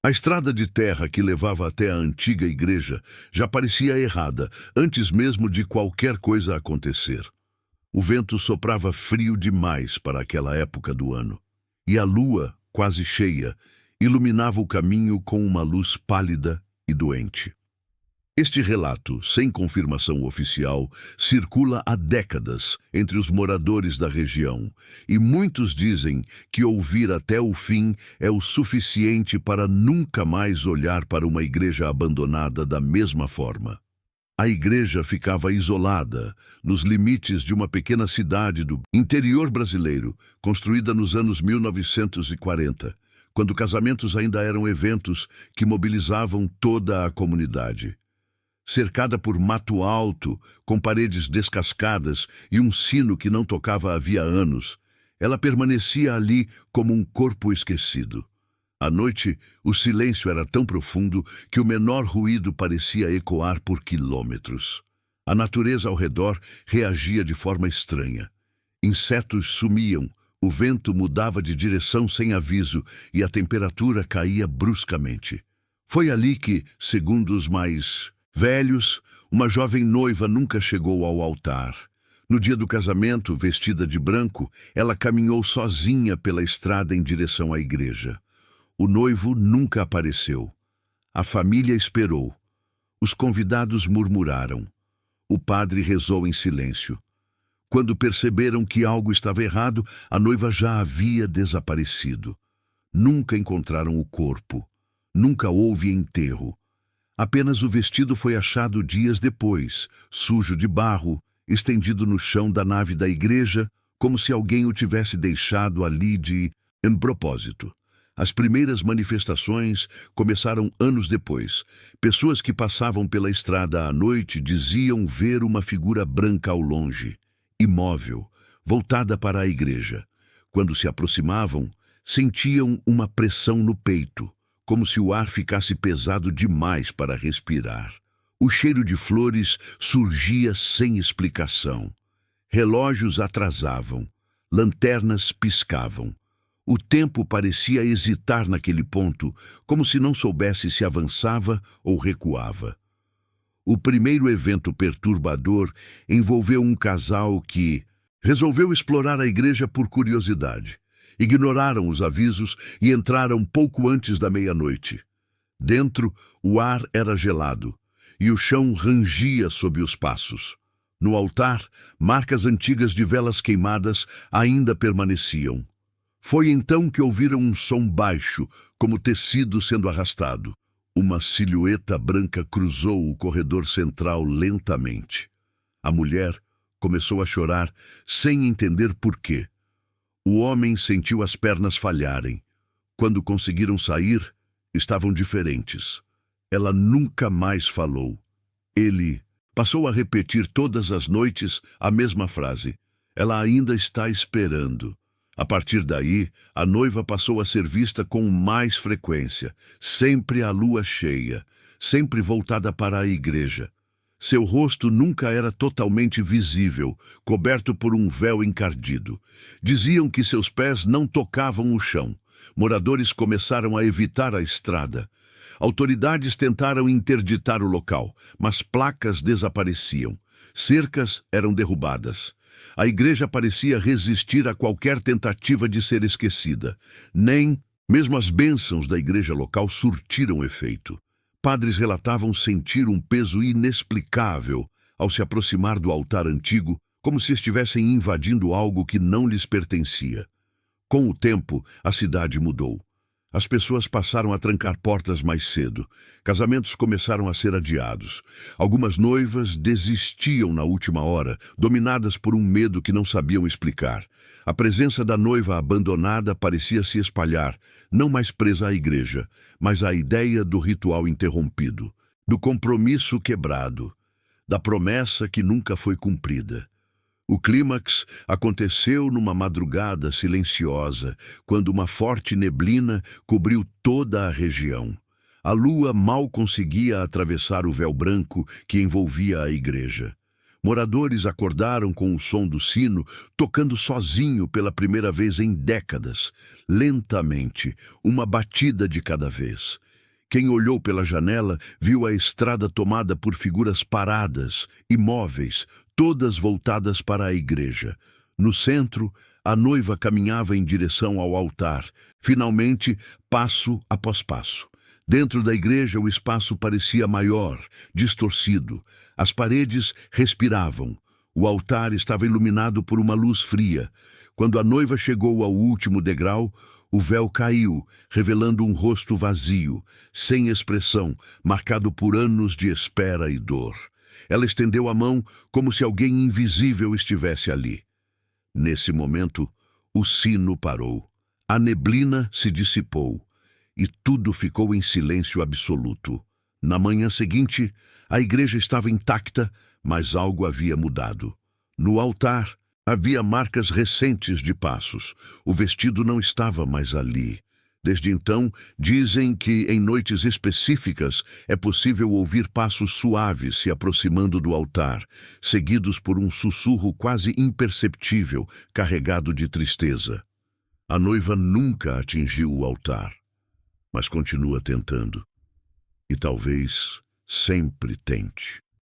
A estrada de terra que levava até a antiga igreja já parecia errada, antes mesmo de qualquer coisa acontecer. O vento soprava frio demais para aquela época do ano, e a lua, quase cheia, iluminava o caminho com uma luz pálida e doente. Este relato, sem confirmação oficial, circula há décadas entre os moradores da região, e muitos dizem que ouvir até o fim é o suficiente para nunca mais olhar para uma igreja abandonada da mesma forma. A igreja ficava isolada, nos limites de uma pequena cidade do interior brasileiro, construída nos anos 1940, quando casamentos ainda eram eventos que mobilizavam toda a comunidade. Cercada por mato alto, com paredes descascadas e um sino que não tocava havia anos, ela permanecia ali como um corpo esquecido. À noite, o silêncio era tão profundo que o menor ruído parecia ecoar por quilômetros. A natureza ao redor reagia de forma estranha. Insetos sumiam, o vento mudava de direção sem aviso e a temperatura caía bruscamente. Foi ali que, segundo os mais velhos, uma jovem noiva nunca chegou ao altar. No dia do casamento, vestida de branco, ela caminhou sozinha pela estrada em direção à igreja. O noivo nunca apareceu. A família esperou. Os convidados murmuraram. O padre rezou em silêncio. Quando perceberam que algo estava errado, a noiva já havia desaparecido. Nunca encontraram o corpo. Nunca houve enterro. Apenas o vestido foi achado dias depois, sujo de barro, estendido no chão da nave da igreja, como se alguém o tivesse deixado ali de propósito. As primeiras manifestações começaram anos depois. Pessoas que passavam pela estrada à noite diziam ver uma figura branca ao longe, imóvel, voltada para a igreja. Quando se aproximavam, sentiam uma pressão no peito, como se o ar ficasse pesado demais para respirar. O cheiro de flores surgia sem explicação. Relógios atrasavam, lanternas piscavam. O tempo parecia hesitar naquele ponto, como se não soubesse se avançava ou recuava. O primeiro evento perturbador envolveu um casal que resolveu explorar a igreja por curiosidade. Ignoraram os avisos e entraram pouco antes da meia-noite. Dentro, o ar era gelado e o chão rangia sob os passos. No altar, marcas antigas de velas queimadas ainda permaneciam. Foi então que ouviram um som baixo, como tecido sendo arrastado. Uma silhueta branca cruzou o corredor central lentamente. A mulher começou a chorar, sem entender por quê. O homem sentiu as pernas falharem. Quando conseguiram sair, estavam diferentes. Ela nunca mais falou. Ele passou a repetir todas as noites a mesma frase. Ela ainda está esperando. A partir daí, a noiva passou a ser vista com mais frequência, sempre à lua cheia, sempre voltada para a igreja. Seu rosto nunca era totalmente visível, coberto por um véu encardido. Diziam que seus pés não tocavam o chão. Moradores começaram a evitar a estrada. Autoridades tentaram interditar o local, mas placas desapareciam. Cercas eram derrubadas. A igreja parecia resistir a qualquer tentativa de ser esquecida. Nem mesmo as bênçãos da igreja local surtiram efeito. Padres relatavam sentir um peso inexplicável ao se aproximar do altar antigo, como se estivessem invadindo algo que não lhes pertencia. Com o tempo, a cidade mudou. As pessoas passaram a trancar portas mais cedo. Casamentos começaram a ser adiados. Algumas noivas desistiam na última hora, dominadas por um medo que não sabiam explicar. A presença da noiva abandonada parecia se espalhar, não mais presa à igreja, mas à ideia do ritual interrompido, do compromisso quebrado, da promessa que nunca foi cumprida. O clímax aconteceu numa madrugada silenciosa, quando uma forte neblina cobriu toda a região. A lua mal conseguia atravessar o véu branco que envolvia a igreja. Moradores acordaram com o som do sino, tocando sozinho pela primeira vez em décadas, lentamente, uma batida de cada vez. Quem olhou pela janela viu a estrada tomada por figuras paradas, imóveis, todas voltadas para a igreja. No centro, a noiva caminhava em direção ao altar, finalmente, passo após passo. Dentro da igreja, o espaço parecia maior, distorcido. As paredes respiravam. O altar estava iluminado por uma luz fria. Quando a noiva chegou ao último degrau, o véu caiu, revelando um rosto vazio, sem expressão, marcado por anos de espera e dor. Ela estendeu a mão como se alguém invisível estivesse ali. Nesse momento, o sino parou. A neblina se dissipou e tudo ficou em silêncio absoluto. Na manhã seguinte, a igreja estava intacta, mas algo havia mudado. No altar, havia marcas recentes de passos. O vestido não estava mais ali. Desde então, dizem que em noites específicas é possível ouvir passos suaves se aproximando do altar, seguidos por um sussurro quase imperceptível, carregado de tristeza. A noiva nunca atingiu o altar, mas continua tentando. E talvez sempre tente.